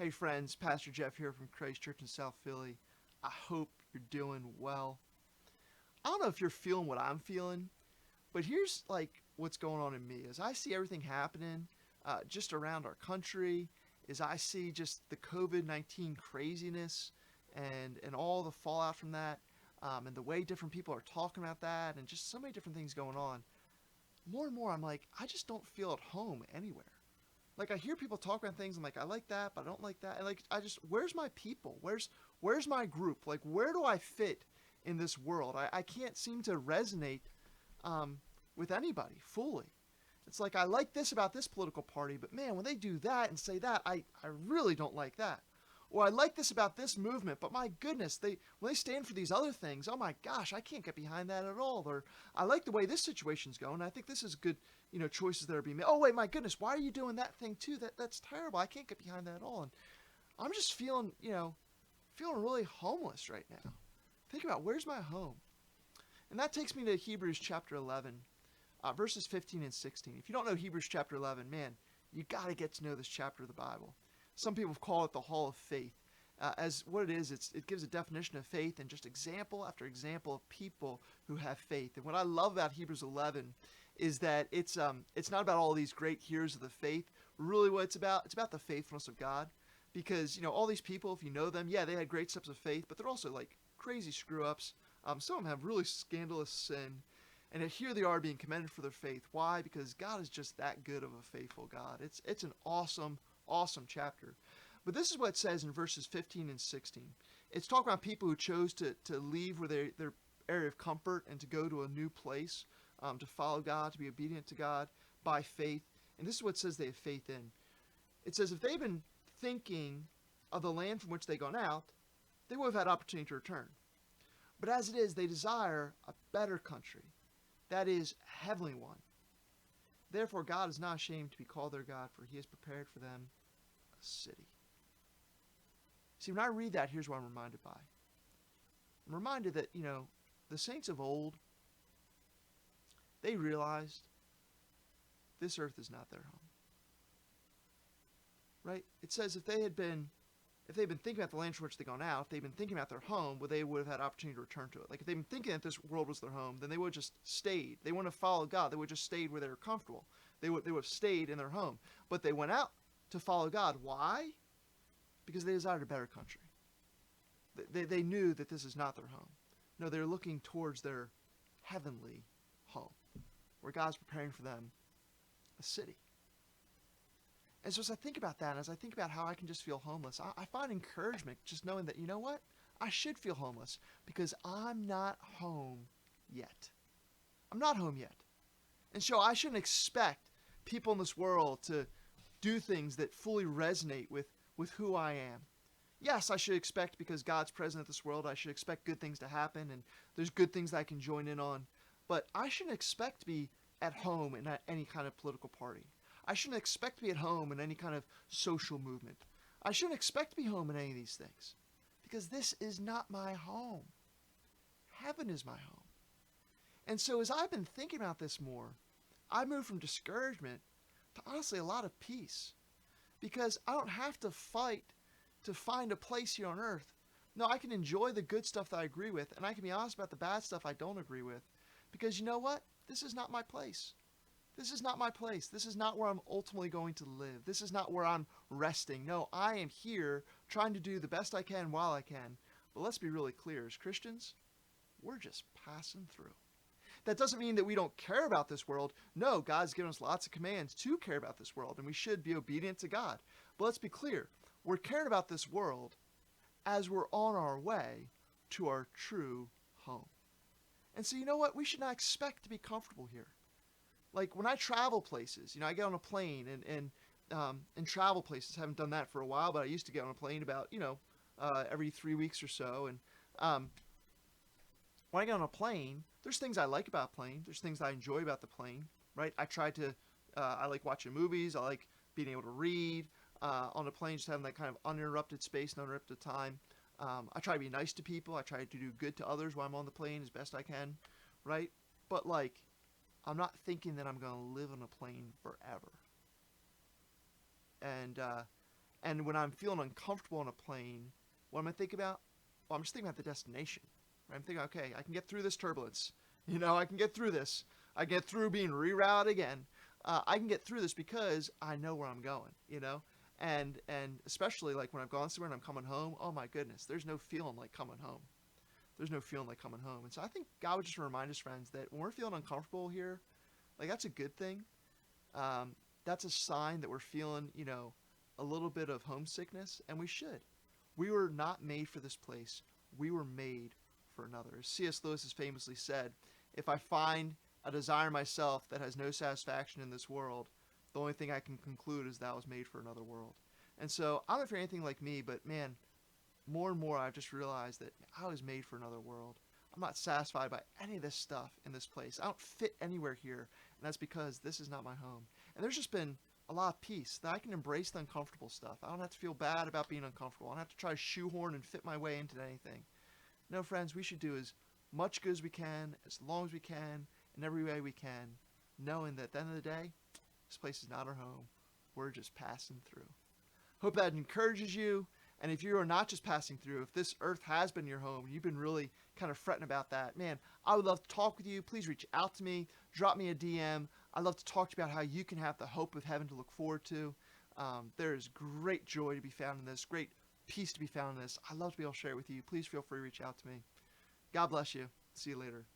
Hey friends, Pastor Jeff here from Christ Church in South Philly. I hope you're doing well. I don't know if you're feeling what I'm feeling, but here's like what's going on in me. As I see everything happening just around our country, as I see just the COVID-19 craziness and all the fallout from that, and the way different people are talking about that, and just so many different things going on, more and more I'm like, I just don't feel at home anywhere. Like I hear people talk about things. I'm like, I like that, but I don't like that. And like, where's my people? Where's my group? Like, where do I fit in this world? I can't seem to resonate um, with anybody fully. It's like I like this about this political party, but man, when they do that and say that, I really don't like that. Or I like this about this movement, but my goodness, when they stand for these other things, oh my gosh, I can't get behind that at all. Or I like the way this situation's going. I think this is good, choices that are being made. Oh wait, my goodness, why are you doing that thing too? That's terrible. I can't get behind that at all. And I'm just feeling, feeling really homeless right now. Think about where's my home, and that takes me to Hebrews chapter 11, verses 15 and 16. If you don't know Hebrews chapter 11, man, you got to get to know this chapter of the Bible. Some people call it the Hall of Faith. As what it is, it gives a definition of faith and just example after example of people who have faith. And what I love about Hebrews 11 is that it's not about all these great heroes of the faith. Really, what it's about the faithfulness of God, because all these people, if you know them, yeah, they had great steps of faith, but they're also like crazy screw ups. Some of them have really scandalous sin, and yet here they are being commended for their faith. Why? Because God is just that good of a faithful God. It's an awesome chapter. But this is what it says in verses 15 and 16. It's talking about people who chose to leave where their area of comfort and to go to a new place, to follow God, to be obedient to God by faith. And this is what it says they have faith in. It says if they've been thinking of the land from which they've gone out, they would have had opportunity to return. But as it is, they desire a better country, that is, a heavenly one. Therefore, God is not ashamed to be called their God, for he has prepared for them a city. See, when I read that, here's what I'm reminded by. I'm reminded that, the saints of old, they realized this earth is not their home. Right? It says if they'd been thinking about the land from which they'd gone out, if they'd been thinking about their home, well, they would have had opportunity to return to it. Like if they'd been thinking that this world was their home, then they would have just stayed. They wouldn't have followed God. They would have just stayed where they were comfortable. They would have stayed in their home. But they went out to follow God. Why? Because they desired a better country. They knew that this is not their home. No, they're looking towards their heavenly home, where God's preparing for them a city. And so as I think about that, and as I think about how I can just feel homeless, I find encouragement just knowing that, you know what? I should feel homeless because I'm not home yet. I'm not home yet. And so I shouldn't expect people in this world to do things that fully resonate with who I am. Yes, I should expect, because God's present in this world, I should expect good things to happen, and there's good things that I can join in on. But I shouldn't expect to be at home in any kind of political party. I shouldn't expect to be at home in any kind of social movement. I shouldn't expect to be home in any of these things, because this is not my home. Heaven is my home. And so as I've been thinking about this more, I moved from discouragement to honestly a lot of peace, because I don't have to fight to find a place here on earth. No, I can enjoy the good stuff that I agree with, and I can be honest about the bad stuff I don't agree with, because you know what? This is not my place. This is not my place. This is not where I'm ultimately going to live. This is not where I'm resting. No, I am here trying to do the best I can while I can. But let's be really clear. As Christians, we're just passing through. That doesn't mean that we don't care about this world. No, God's given us lots of commands to care about this world, and we should be obedient to God. But let's be clear. We're caring about this world as we're on our way to our true home. And so you know what? We should not expect to be comfortable here. Like when I travel places, I get on a plane and travel places. I haven't done that for a while, but I used to get on a plane about, every 3 weeks or so. And when I get on a plane, there's things I like about a plane. There's things I enjoy about the plane, right? I like watching movies. I like being able to read. On a plane, just having that kind of uninterrupted space and uninterrupted time. I try to be nice to people. I try to do good to others while I'm on the plane as best I can, right? But I'm not thinking that I'm going to live on a plane forever. And And when I'm feeling uncomfortable on a plane, what am I thinking about? Well, I'm just thinking about the destination. Right? I'm thinking, okay, I can get through this turbulence. I can get through this. I get through being rerouted again. I can get through this because I know where I'm going. And especially like when I've gone somewhere and I'm coming home. Oh my goodness, there's no feeling like coming home. There's no feeling like coming home. And so I think God would just remind us, friends, that when we're feeling uncomfortable here, like that's a good thing. That's a sign that we're feeling, a little bit of homesickness, and we should. We were not made for this place. We were made for another. As C.S. Lewis has famously said, if I find a desire myself that has no satisfaction in this world, the only thing I can conclude is that I was made for another world. And so I don't know if you're anything like me, but man, more and more I've just realized that I was made for another world. I'm not satisfied by any of this stuff in this place. I don't fit anywhere here, and that's because this is not my home. And there's just been a lot of peace that I can embrace the uncomfortable stuff. I don't have to feel bad about being uncomfortable. I don't have to try to shoehorn and fit my way into anything. No, friends, we should do as much good as we can, as long as we can, in every way we can, knowing that at the end of the day, this place is not our home. We're just passing through. Hope that encourages you. And if you are not just passing through, if this earth has been your home and you've been really kind of fretting about that, man, I would love to talk with you. Please reach out to me. Drop me a DM. I'd love to talk to you about how you can have the hope of heaven to look forward to. There is great joy to be found in this, great peace to be found in this. I'd love to be able to share it with you. Please feel free to reach out to me. God bless you. See you later.